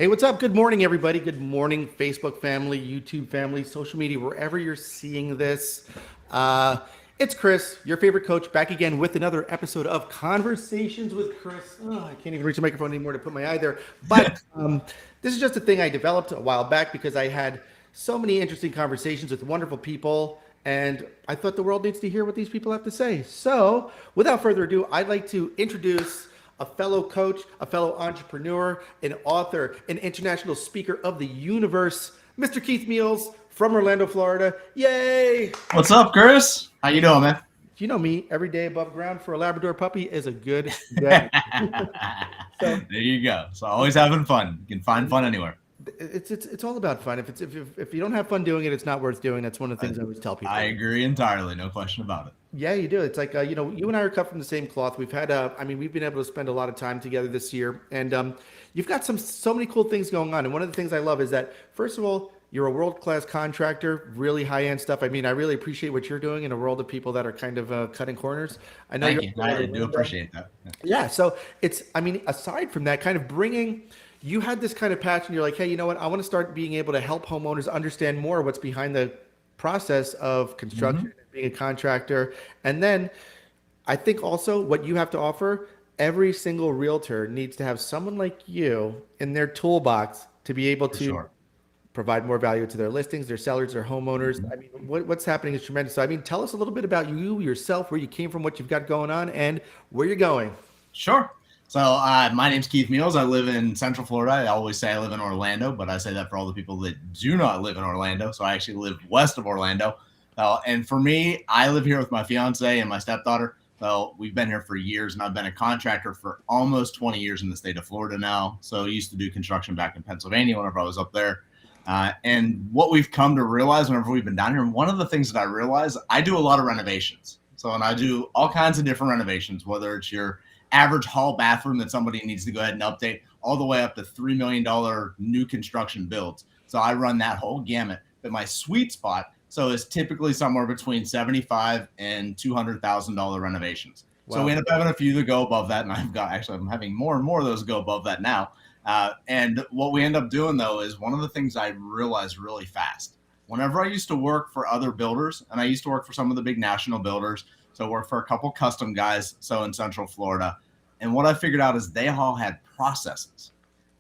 Hey, what's up? Good morning, everybody. Good morning, Facebook family, YouTube family, social media, wherever you're seeing this. Uh, it's Chris, your favorite coach, back again with another episode of Conversations with Chris. Oh, I can't even reach the microphone anymore to put my eye there. But this is just a thing I developed a while back because I had so many interesting conversations with wonderful people, and I thought the world needs to hear what these people have to say. So, without further ado, I'd like to introduce a fellow coach, a fellow entrepreneur, an author, an international speaker of the universe, Mr. Keith Meals from Orlando, Florida. Yay! What's up, Chris? How you doing, man? You know me, every day above ground for a Labrador puppy is a good day. There you go. So always having fun. You can find fun anywhere. It's all about fun. If you don't have fun doing it, it's not worth doing. That's one of the things I always tell people. I agree entirely. No question about it. Yeah, you do. It's like you and I are cut from the same cloth. We've had we've been able to spend a lot of time together this year, and you've got so many cool things going on. And one of the things I love is that, first of all, you're a world-class contractor, really high-end stuff. I mean, I really appreciate what you're doing in a world of people that are kind of cutting corners. I know Thank you. I do appreciate that. Yeah. So aside from that, kind of bringing. You had this kind of passion. You're like, hey, you know what? I want to start being able to help homeowners understand more what's behind the process of construction and being a contractor. And then I think also what you have to offer, every single realtor needs to have someone like you in their toolbox to be able to provide more value to their listings, their sellers, their homeowners. I mean, what's happening is tremendous. So, I mean, tell us a little bit about you, yourself, where you came from, what you've got going on, and where you're going. Sure. So my name's Keith Meals. I live in Central Florida. I always say I live in Orlando, but I say that for all the people that do not live in Orlando. So I actually live west of Orlando. And for me, I live here with my fiance and my stepdaughter. So we've been here for years, and I've been a contractor for almost 20 years in the state of Florida now. So I used to do construction back in Pennsylvania whenever I was up there. And what we've come to realize whenever we've been down here, and one of the things that I realize, I do a lot of renovations. So, and I do all kinds of different renovations, whether it's your average hall bathroom that somebody needs to go ahead and update, all the way up to $3 million new construction builds. So I run that whole gamut. But my sweet spot, is typically somewhere between $75,000 and $200,000 renovations. Wow. So we end up having a few that go above that, and I'm having more and more of those go above that now. And what we end up doing, though, is one of the things I realized really fast. Whenever I used to work for other builders, and I used to work for some of the big national builders, so I worked for a couple custom guys, in Central Florida. And what I figured out is they all had processes.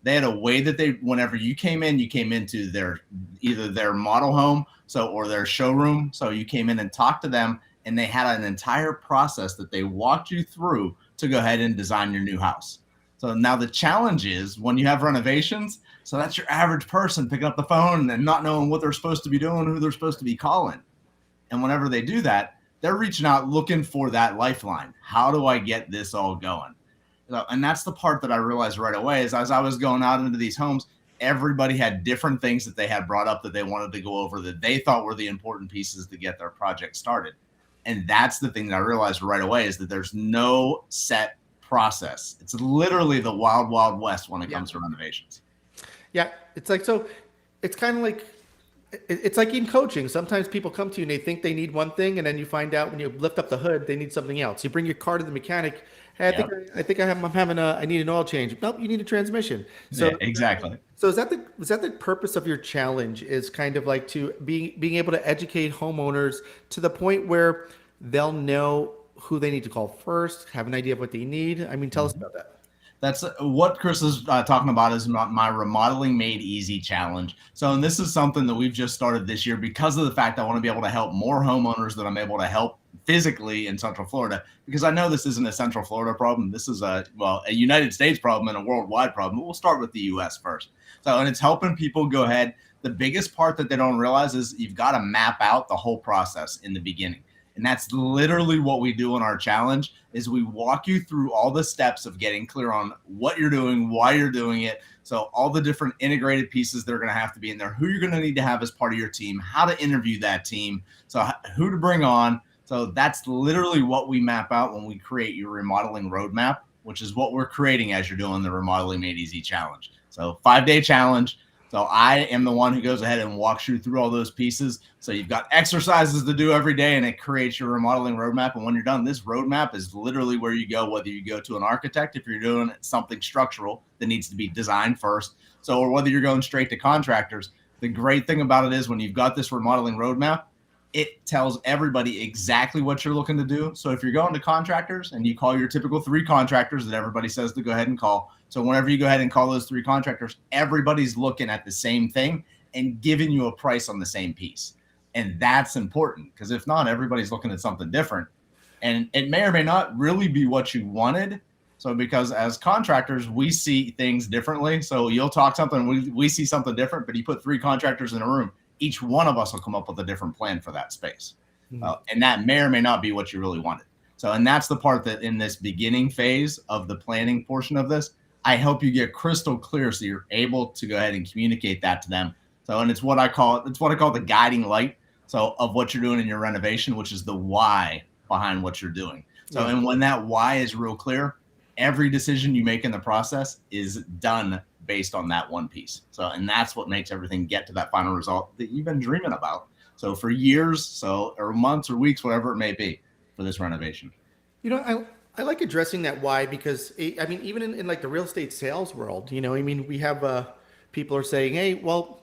They had a way that whenever you came into either their model home, or their showroom. So you came in and talked to them, and they had an entire process that they walked you through to go ahead and design your new house. So now the challenge is when you have renovations, so that's your average person picking up the phone and not knowing what they're supposed to be doing, who they're supposed to be calling. And whenever they do that, they're reaching out looking for that lifeline. How do I get this all going? And that's the part that I realized right away is as I was going out into these homes, everybody had different things that they had brought up that they wanted to go over that they thought were the important pieces to get their project started. And that's the thing that I realized right away is that there's no set process. It's literally the wild, wild west when it comes to renovations. Yeah. It's like, so it's kind of like, it's like in coaching. Sometimes people come to you and they think they need one thing, and then you find out when you lift up the hood, they need something else. You bring your car to the mechanic. Hey, I need an oil change. Nope, you need a transmission. So yeah, exactly. So is that the purpose of your challenge? Is kind of like to being able to educate homeowners to the point where they'll know who they need to call first, have an idea of what they need. I mean, tell us about that. That's what Chris is talking about is my Remodeling Made Easy challenge. So, and this is something that we've just started this year because of the fact I want to be able to help more homeowners that I'm able to help physically in Central Florida, because I know this isn't a Central Florida problem. This is a United States problem and a worldwide problem. But we'll start with the U.S. first. So, and it's helping people go ahead. The biggest part that they don't realize is you've got to map out the whole process in the beginning. And that's literally what we do in our challenge is we walk you through all the steps of getting clear on what you're doing, why you're doing it. So all the different integrated pieces that are going to have to be in there, who you're going to need to have as part of your team, how to interview that team, so who to bring on. So that's literally what we map out when we create your remodeling roadmap, which is what we're creating as you're doing the Remodeling Made Easy challenge. So 5-day challenge. So I am the one who goes ahead and walks you through all those pieces. So you've got exercises to do every day, and it creates your remodeling roadmap. And when you're done, this roadmap is literally where you go, whether you go to an architect, if you're doing something structural that needs to be designed first. So, or whether you're going straight to contractors. The great thing about it is when you've got this remodeling roadmap, it tells everybody exactly what you're looking to do. So if you're going to contractors and you call your typical 3 contractors that everybody says to go ahead and call. So whenever you go ahead and call those 3 contractors, everybody's looking at the same thing and giving you a price on the same piece. And that's important, because if not, everybody's looking at something different. And it may or may not really be what you wanted. So because as contractors, we see things differently. So you'll talk something, we see something different, but you put 3 contractors in a room, each one of us will come up with a different plan for that space. And that may or may not be what you really wanted. So, and that's the part that in this beginning phase of the planning portion of this, I help you get crystal clear so you're able to go ahead and communicate that to them. So, and it's what I call the guiding light. So of what you're doing in your renovation, which is the why behind what you're doing. So, and when that why is real clear, every decision you make in the process is done based on that one piece. So, and that's what makes everything get to that final result that you've been dreaming about. So for years, so, or months or weeks, whatever it may be for this renovation. You know, I like addressing that why, because I mean, even in like the real estate sales world, you know, I mean, we have people are saying, hey, well,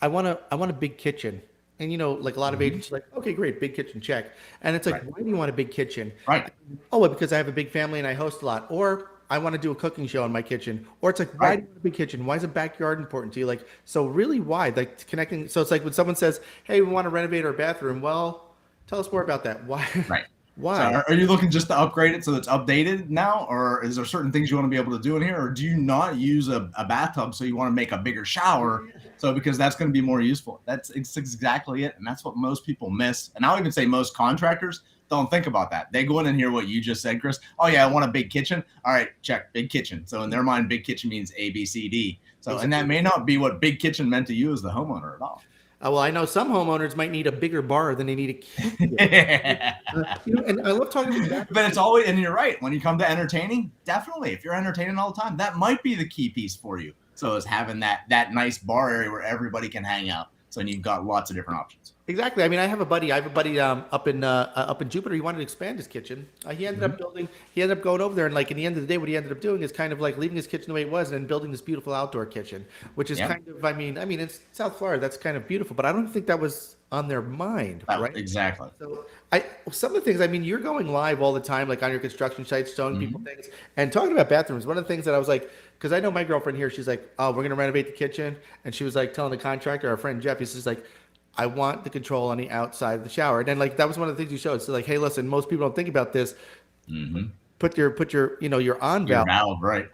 I want a big kitchen. And, you know, like a lot of agents are like, okay, great, big kitchen, check. And it's like, why do you want a big kitchen? Right. Oh, well, because I have a big family and I host a lot. Or I want to do a cooking show in my kitchen. Or it's like, why do you want a big kitchen? Why is a backyard important to you? Like, so really why? Like connecting. So it's like when someone says, hey, we want to renovate our bathroom. Well, tell us more about that. Why? Right. Why? So are you looking just to upgrade it so it's updated now? Or is there certain things you want to be able to do in here? Or do you not use a bathtub so you want to make a bigger shower? So because that's going to be more useful. It's exactly it. And that's what most people miss. And I'll even say most contractors don't think about that. They go in and hear what you just said, Chris. Oh yeah, I want a big kitchen. All right, check, big kitchen. So in their mind, big kitchen means A, B, C, D. So, and that may not be what big kitchen meant to you as the homeowner at all. Well, I know some homeowners might need a bigger bar than they need a kitchen. You know, and I love talking about that. But it's always, and you're right, when you come to entertaining, definitely, if you're entertaining all the time, that might be the key piece for you. So is having that nice bar area where everybody can hang out. So you've got lots of different options. Exactly. I mean, I have a buddy up in Jupiter. He wanted to expand his kitchen. He ended up going over there, and like in the end of the day, what he ended up doing is kind of like leaving his kitchen the way it was and then building this beautiful outdoor kitchen, which is kind of, I mean, it's South Florida. That's kind of beautiful, but I don't think that was on their mind, right? Exactly. So some of the things, I mean, you're going live all the time, like on your construction sites, showing people things and talking about bathrooms. One of the things that I was like, because I know my girlfriend here, she's like, oh, we're going to renovate the kitchen. And she was like telling the contractor, our friend Jeff, he's just like, I want the control on the outside of the shower. And then like, that was one of the things you showed. So like, hey, listen, most people don't think about this. Put your, you know, your on valve. Right.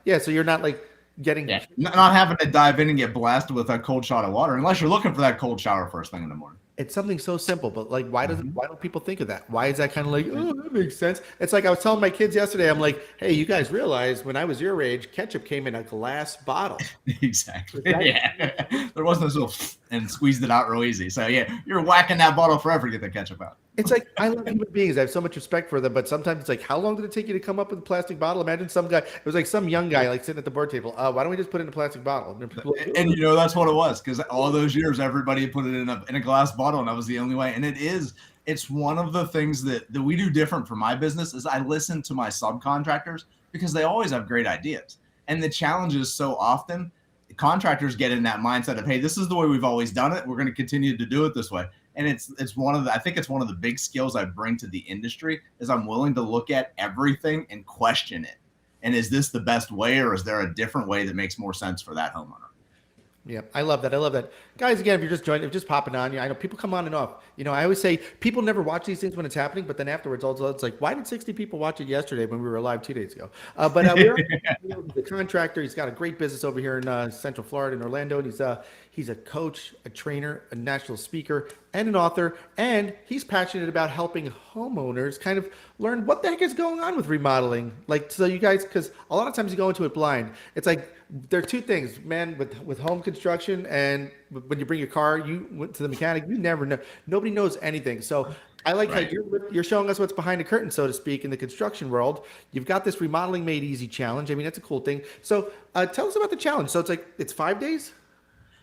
Yeah. So you're not like getting, not having to dive in and get blasted with a cold shot of water, unless you're looking for that cold shower first thing in the morning. It's something so simple, but like, why don't people think of that? Why is that kind of like, oh, that makes sense? It's like I was telling my kids yesterday, I'm like, hey, you guys realize when I was your age, ketchup came in a glass bottle. Exactly. Yeah. There wasn't this little and squeezed it out real easy. So yeah, you're whacking that bottle forever to get the ketchup out. It's like, I love human beings. I have so much respect for them, but sometimes it's like, how long did it take you to come up with a plastic bottle? Imagine some guy, it was like some young guy like sitting at the board table. Why don't we just put it in a plastic bottle? And you know, that's what it was, because all those years, everybody put it in a glass bottle, and that was the only way. And it's one of the things that we do different for my business is I listen to my subcontractors because they always have great ideas. And the challenge is so often contractors get in that mindset of, hey, this is the way we've always done it. We're going to continue to do it this way. And I think it's one of the big skills I bring to the industry is I'm willing to look at everything and question it. And is this the best way, or is there a different way that makes more sense for that homeowner? Yeah, I love that. Guys, again, if you're just joining, if just popping on, I know people come on and off. You know, I always say people never watch these things when it's happening, but then afterwards, also, it's like, why did 60 people watch it yesterday when we were live 2 days ago? But we're the contractor. He's got a great business over here in Central Florida in Orlando, and he's a coach, a trainer, a national speaker, and an author, and he's passionate about helping homeowners kind of learn what the heck is going on with remodeling. Like, so you guys, because a lot of times you go into it blind. It's like, there are two things, man, with home construction and when you bring your car, you went to the mechanic, you never know. Nobody knows anything. So I like how you're showing us what's behind the curtain, so to speak, in the construction world. You've got this Remodeling Made Easy challenge. I mean, that's a cool thing. So tell us about the challenge. So it's 5 days?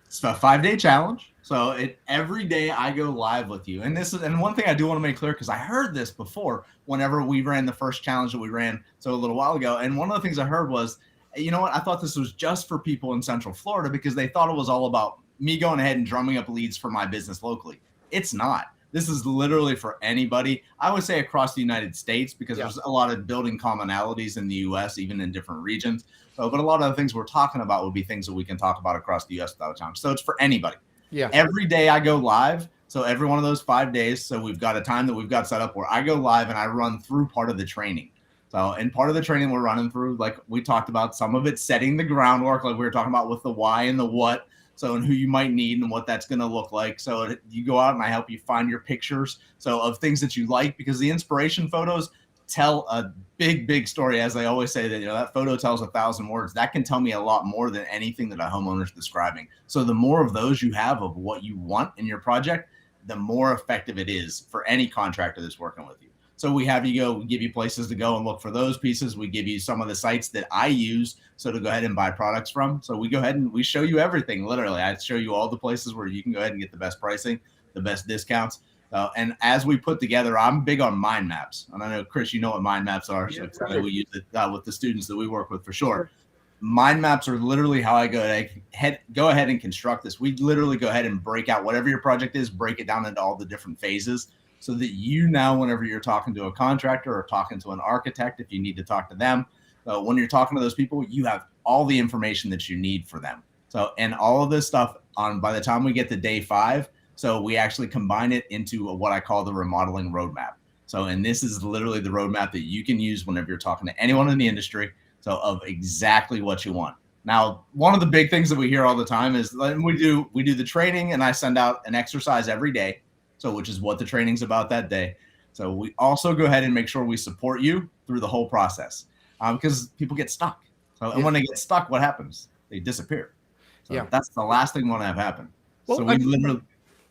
It's a 5-day challenge. So every day I go live with you. And one thing I do want to make clear, because I heard this before whenever we ran the first challenge that we ran a little while ago. And one of the things I heard was, you know what? I thought this was just for people in Central Florida because they thought it was all about me going ahead and drumming up leads for my business locally. It's not. This is literally for anybody. I would say across the United States, because there's a lot of building commonalities in the US, even in different regions. So, but a lot of the things we're talking about would be things that we can talk about across the US without time. So it's for anybody. Yeah. Every day I go live. So every one of those 5 days. So we've got a time that we've got set up where I go live and I run through part of the training. So, and part of the training we're running through, like we talked about, some of it setting the groundwork, like we were talking about with the why and the what. So, and who you might need and what that's going to look like. So you go out and I help you find your pictures. So of things that you like, because the inspiration photos tell a big story. As I always say, that, that photo tells 1,000 words. That can tell me a lot more than anything that a homeowner's describing. So the more of those you have of what you want in your project, the more effective it is for any contractor that's working with you. So we have you go, we give you places to go and look for those pieces. We give you some of the sites that I use so to go ahead and buy products from. So we go ahead and we show you everything. Literally, I show you all the places where you can go ahead and get the best pricing, the best discounts. And as we put together, I'm big on mind maps. And I know, Chris, you know what mind maps are. So I know we use it with the students that we work with for sure. Mind maps are literally how I go ahead and construct this. We literally go ahead and break out whatever your project is, break it down into all the different phases, so that now, whenever you're talking to a contractor or talking to an architect, if you need to talk to them, when you're talking to those people, you have all the information that you need for them. So, and all of this stuff by the time we get to day 5, so we actually combine it into what I call the remodeling roadmap. So, and this is literally the roadmap that you can use whenever you're talking to anyone in the industry. So of exactly what you want. Now, one of the big things that we hear all the time is we do the training and I send out an exercise every day. So which is what the training's about that day. So we also go ahead and make sure we support you through the whole process because people get stuck. So, and when they get stuck, what happens? They disappear. So that's the last thing we want to have happen. Well, so we literally.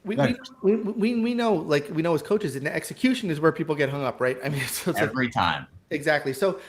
We know, like we know as coaches, and the execution is where people get hung up, right? I mean, so it's every time. Exactly. So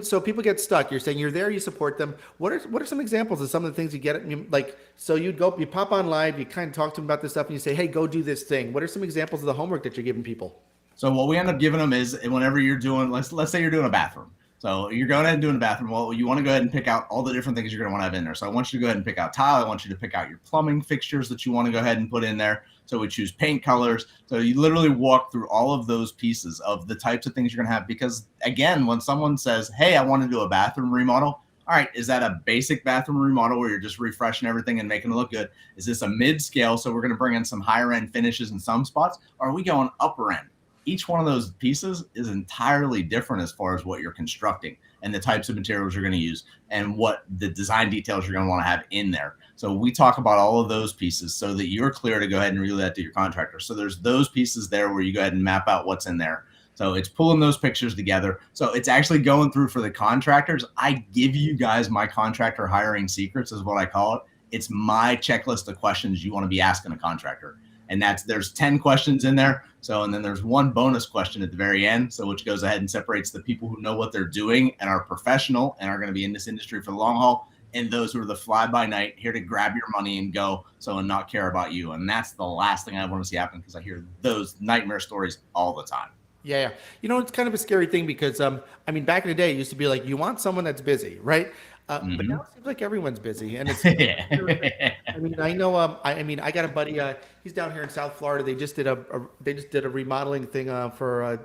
so people get stuck. You're saying you're there, you support them. What are some examples of some of the things you get? Like, so you pop on live, you kind of talk to them about this stuff and you say, hey, go do this thing. What are some examples of the homework that you're giving people? So what we end up giving them is whenever you're doing, let's say you're doing a bathroom. So you're going ahead and doing a bathroom. Well, you want to go ahead and pick out all the different things you're going to want to have in there. So I want you to go ahead and pick out tile. I want you to pick out your plumbing fixtures that you want to go ahead and put in there. So we choose paint colors. So you literally walk through all of those pieces of the types of things you're going to have. Because again, when someone says, hey, I want to do a bathroom remodel. All right, is that a basic bathroom remodel where you're just refreshing everything and making it look good? Is this a mid-scale? So we're going to bring in some higher end finishes in some spots. Or are we going upper end? Each one of those pieces is entirely different as far as what you're constructing and the types of materials you're going to use and what the design details you're going to want to have in there. So we talk about all of those pieces so that you're clear to go ahead and relay that to your contractor. So there's those pieces there where you go ahead and map out what's in there. So it's pulling those pictures together. So it's actually going through for the contractors. I give you guys my contractor hiring secrets is what I call it. It's my checklist of questions you want to be asking a contractor. And there's 10 questions in there. So, and then there's one bonus question at the very end. So, which goes ahead and separates the people who know what they're doing and are professional and are going to be in this industry for the long haul, and those who are the fly by night here to grab your money and go, so, and not care about you. And that's the last thing I want to see happen, because I hear those nightmare stories all the time. Yeah. It's kind of a scary thing because, back in the day, it used to be like, you want someone that's busy, right? But now it seems like everyone's busy, and it's. I know. I got a buddy. He's down here in South Florida. They just did a remodeling thing for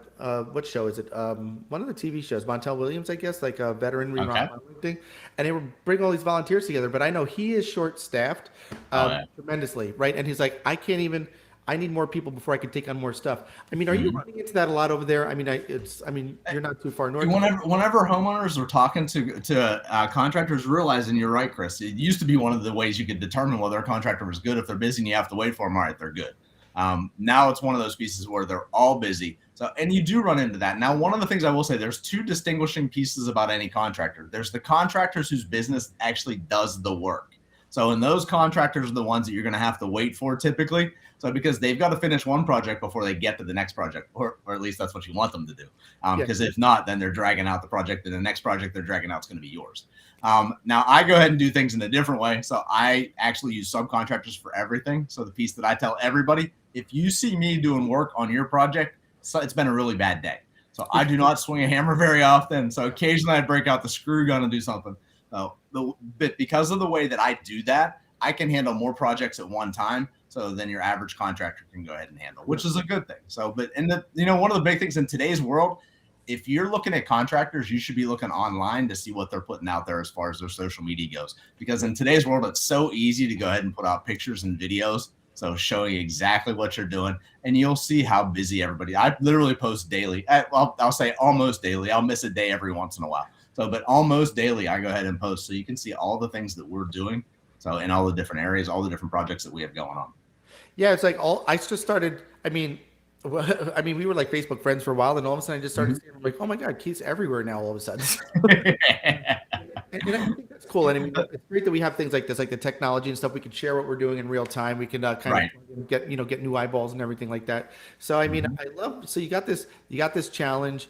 what show is it? One of the TV shows, Montel Williams, I guess, like a veteran remodeling thing. And they were bringing all these volunteers together. But I know he is short-staffed tremendously, right? And he's like, I need more people before I can take on more stuff. Are you running into that a lot over there? You're not too far north. Whenever homeowners are talking to contractors, realizing you're right, Chris, it used to be one of the ways you could determine whether a contractor was good. If they're busy and you have to wait for them, all right, they're good. Now it's one of those pieces where they're all busy. So, and you do run into that. Now, one of the things I will say, there's two distinguishing pieces about any contractor. There's the contractors whose business actually does the work. So, and those contractors are the ones that you're going to have to wait for typically. So, because they've got to finish one project before they get to the next project, or at least that's what you want them to do. Because if not, then they're dragging out the project, and the next project they're dragging out is going to be yours. Now, I go ahead and do things in a different way. So, I actually use subcontractors for everything. So, the piece that I tell everybody, if you see me doing work on your project, so it's been a really bad day. So I do not swing a hammer very often. So occasionally I break out the screw gun and do something. But because of the way that I do that, I can handle more projects at one time. So then your average contractor can go ahead and handle, which is a good thing. So, but one of the big things in today's world, if you're looking at contractors, you should be looking online to see what they're putting out there as far as their social media goes. Because in today's world, it's so easy to go ahead and put out pictures and videos. So showing exactly what you're doing, and you'll see how busy everybody. I literally post daily. I'll say almost daily. I'll miss a day every once in a while. So, but almost daily, I go ahead and post so you can see all the things that we're doing. So in all the different areas, all the different projects that we have going on. Yeah, it's like I just started. I mean, we were like Facebook friends for a while, and all of a sudden I just started seeing, like, oh my God, Keith's everywhere now all of a sudden. And I think that's cool. And I mean, it's great that we have things like this, like the technology and stuff. We can share what we're doing in real time. We can kind of get new eyeballs and everything like that. So I mean, I love. So you got this challenge.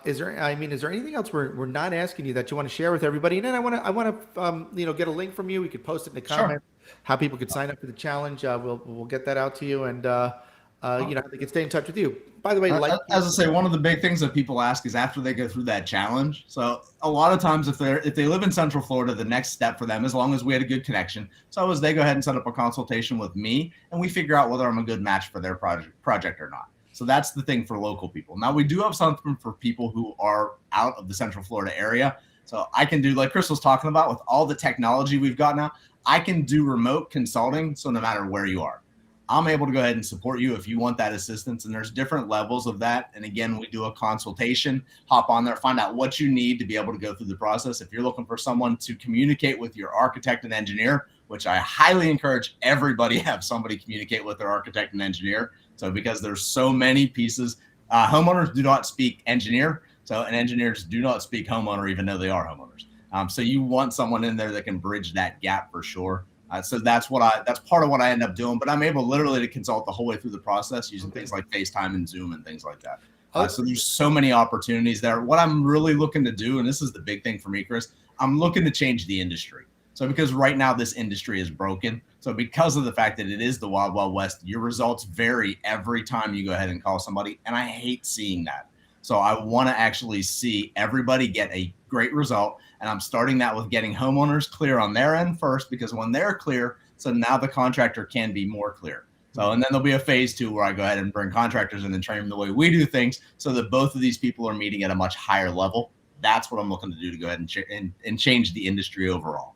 Is there anything else we're not asking you that you want to share with everybody? And then I want to get a link from you. We could post it in the comments. How people could sign up for the challenge. We'll get that out to you, and they can stay in touch with you. By the way, as I say, one of the big things that people ask is after they go through that challenge. So a lot of times, if they live in Central Florida, the next step for them, as long as we had a good connection, so is they go ahead and set up a consultation with me, and we figure out whether I'm a good match for their project or not. So that's the thing for local people. Now we do have something for people who are out of the Central Florida area. So I can do, like Chris was talking about, with all the technology we've got now, I can do remote consulting. So no matter where you are, I'm able to go ahead and support you if you want that assistance. And there's different levels of that. And again, we do a consultation, hop on there, find out what you need to be able to go through the process. If you're looking for someone to communicate with your architect and engineer, which I highly encourage everybody have somebody communicate with their architect and engineer. So because there's so many pieces, homeowners do not speak engineer. So, and engineers do not speak homeowner, even though they are homeowners. So you want someone in there that can bridge that gap for sure. So that's part of what I end up doing, but I'm able literally to consult the whole way through the process using things like FaceTime and Zoom and things like that. So there's so many opportunities there. What I'm really looking to do, and this is the big thing for me, Chris, I'm looking to change the industry. So because right now this industry is broken. So because of the fact that it is the Wild Wild West, your results vary every time you go ahead and call somebody. And I hate seeing that. So I want to actually see everybody get a great result. And I'm starting that with getting homeowners clear on their end first, because when they're clear, so now the contractor can be more clear. So, and then there'll be a phase 2 where I go ahead and bring contractors in and train them the way we do things so that both of these people are meeting at a much higher level. That's what I'm looking to do to go ahead and change the industry overall.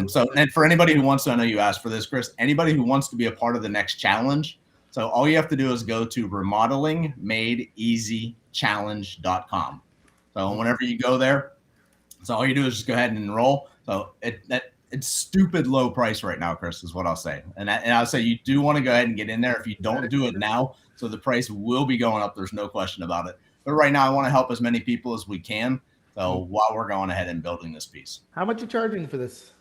So, and for anybody who wants to, I know you asked for this, Chris, anybody who wants to be a part of the next challenge. So all you have to do is go to remodelingmadeeasychallenge.com. So whenever you go there, so all you do is just go ahead and enroll. So it's stupid low price right now, Chris, is what I'll say. And I'll say you do want to go ahead and get in there if you don't do it now. So the price will be going up. There's no question about it. But right now I want to help as many people as we can. So while we're going ahead and building this piece. How much are you charging for this?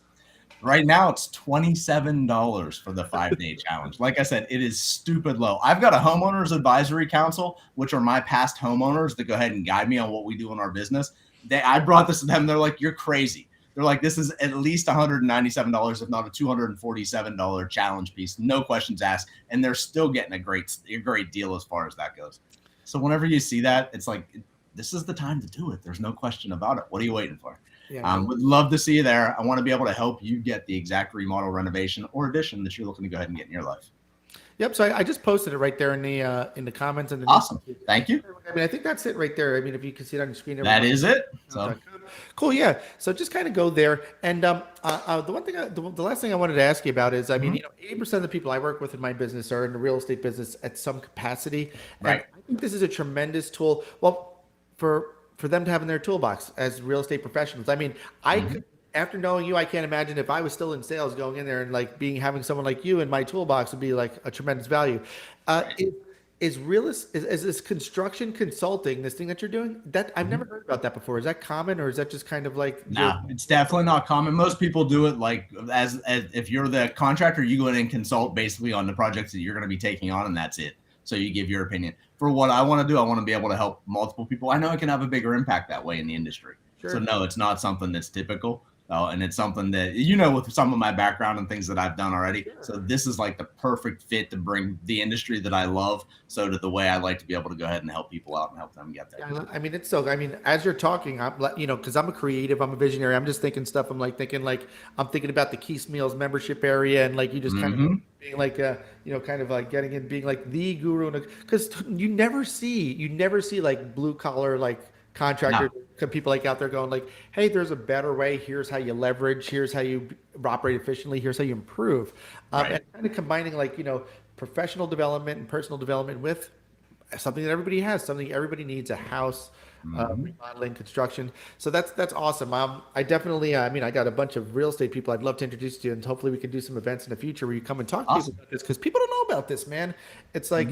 Right now it's $27 for the 5-day challenge. Like I said, it is stupid low. I've got a homeowners advisory council, which are my past homeowners that go ahead and guide me on what we do in our business. I brought this to them. They're like, you're crazy. They're like, this is at least $197, if not a $247 challenge piece. No questions asked. And they're still getting a great deal as far as that goes. So whenever you see that, it's like, this is the time to do it. There's no question about it. What are you waiting for? Yeah, would love to see you there. I want to be able to help you get the exact remodel, renovation, or addition that you're looking to go ahead and get in your life. Yep. So I just posted it right there in the comments. And awesome. Thank you. I mean, I think that's it right there. I mean, if you can see it on your screen. That is it. So cool. Yeah. So just kind of go there. And the last thing I wanted to ask you about is, I mean, 80% of the people I work with in my business are in the real estate business at some capacity. Right. And I think this is a tremendous tool. Well, for them to have in their toolbox as real estate professionals. I mean, after knowing you, I can't imagine if I was still in sales going in there and like having someone like you in my toolbox would be like a tremendous value. is this construction consulting, this thing that you're doing, that I've never heard about that before. Is that common, or is that just kind of like No, it's definitely not common. Most people do it like as if you're the contractor, you go in and consult basically on the projects that you're going to be taking on, and that's it. So you give your opinion. For what I want to do, I want to be able to help multiple people. I know it can have a bigger impact that way in the industry. Sure. So no, it's not something that's typical. And it's something that, with some of my background and things that I've done already. Sure. So this is like the perfect fit to bring the industry that I love. So to the way I like to be able to go ahead and help people out and help them get there. I mean, as you're talking, I'm like, cause I'm a creative, I'm a visionary. I'm just thinking stuff. I'm thinking about the Keith's Meals membership area. And like, you just kind of being like, kind of like getting in, being like the guru. Cause you never see like blue collar, like contractors, people like out there going like, hey, there's a better way. Here's how you leverage. Here's how you operate efficiently. Here's how you improve. And kind of combining like, professional development and personal development with something that everybody has, something everybody needs, a house, remodeling, construction. So that's awesome. I definitely, I got a bunch of real estate people I'd love to introduce to you, and hopefully we can do some events in the future where you come and talk to people about this, because people don't know about this, man. It's like,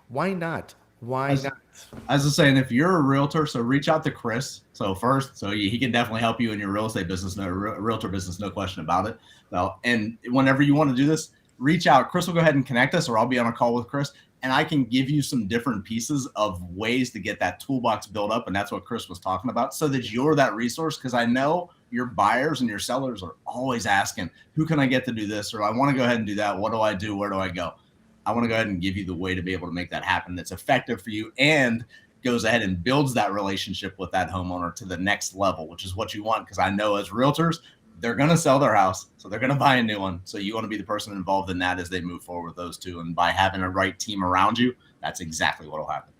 why not? Why not? As I was saying, if you're a realtor, so reach out to Chris. So he can definitely help you in your real estate business, realtor business, no question about it. So, and whenever you want to do this, reach out. Chris will go ahead and connect us, or I'll be on a call with Chris, and I can give you some different pieces of ways to get that toolbox built up. And that's what Chris was talking about, so that you're that resource. Because I know your buyers and your sellers are always asking, who can I get to do this? Or I want to go ahead and do that. What do I do? Where do I go? I want to go ahead and give you the way to be able to make that happen that's effective for you and goes ahead and builds that relationship with that homeowner to the next level, which is what you want. Because I know as realtors, they're going to sell their house, so they're going to buy a new one. So you want to be the person involved in that as they move forward with those two. And by having a right team around you, that's exactly what will happen.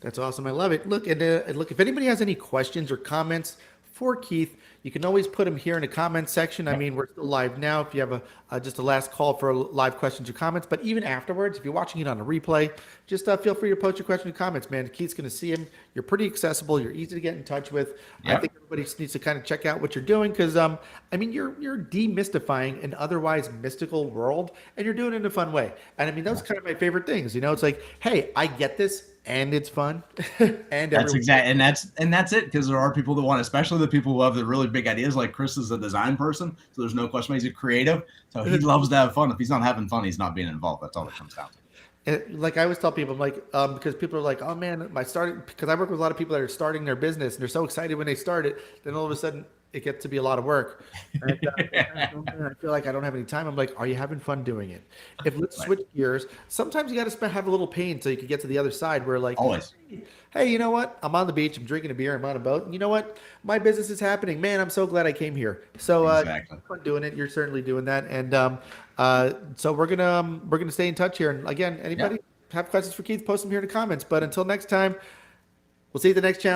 That's awesome. I love it. Look, if anybody has any questions or comments for Keith, you can always put them here in the comment section. I mean, we're still live now. If you have just a last call for live questions or comments, but even afterwards, if you're watching it on a replay, just feel free to post your questions and comments, man. Keith's going to see them. You're pretty accessible. You're easy to get in touch with. I think everybody needs to kind of check out what you're doing, because you're demystifying an otherwise mystical world, and you're doing it in a fun way. And I mean, those kind of my favorite things. It's like, hey, I get this, and it's fun. And that's exactly, and that's it. Because there are people that want, especially the people who have the really big ideas. Like Chris is a design person, so there's no question he's a creative. So he loves to have fun. If he's not having fun, he's not being involved. That's all it comes down to. And like I always tell people, I'm like, because people are like, oh man, because I work with a lot of people that are starting their business, and they're so excited when they start it, then all of a sudden it gets to be a lot of work. And, I feel like I don't have any time. I'm like, are you having fun doing it? Let's switch gears. Sometimes you got to have a little pain so you can get to the other side, where like, always, hey, you know what? I'm on the beach. I'm drinking a beer. I'm on a boat. And you know what? My business is happening. Man, I'm so glad I came here. So exactly. Fun doing it. You're certainly doing that. And so we're gonna stay in touch here. And again, anybody have questions for Keith, post them here in the comments. But until next time, we'll see you at the next challenge.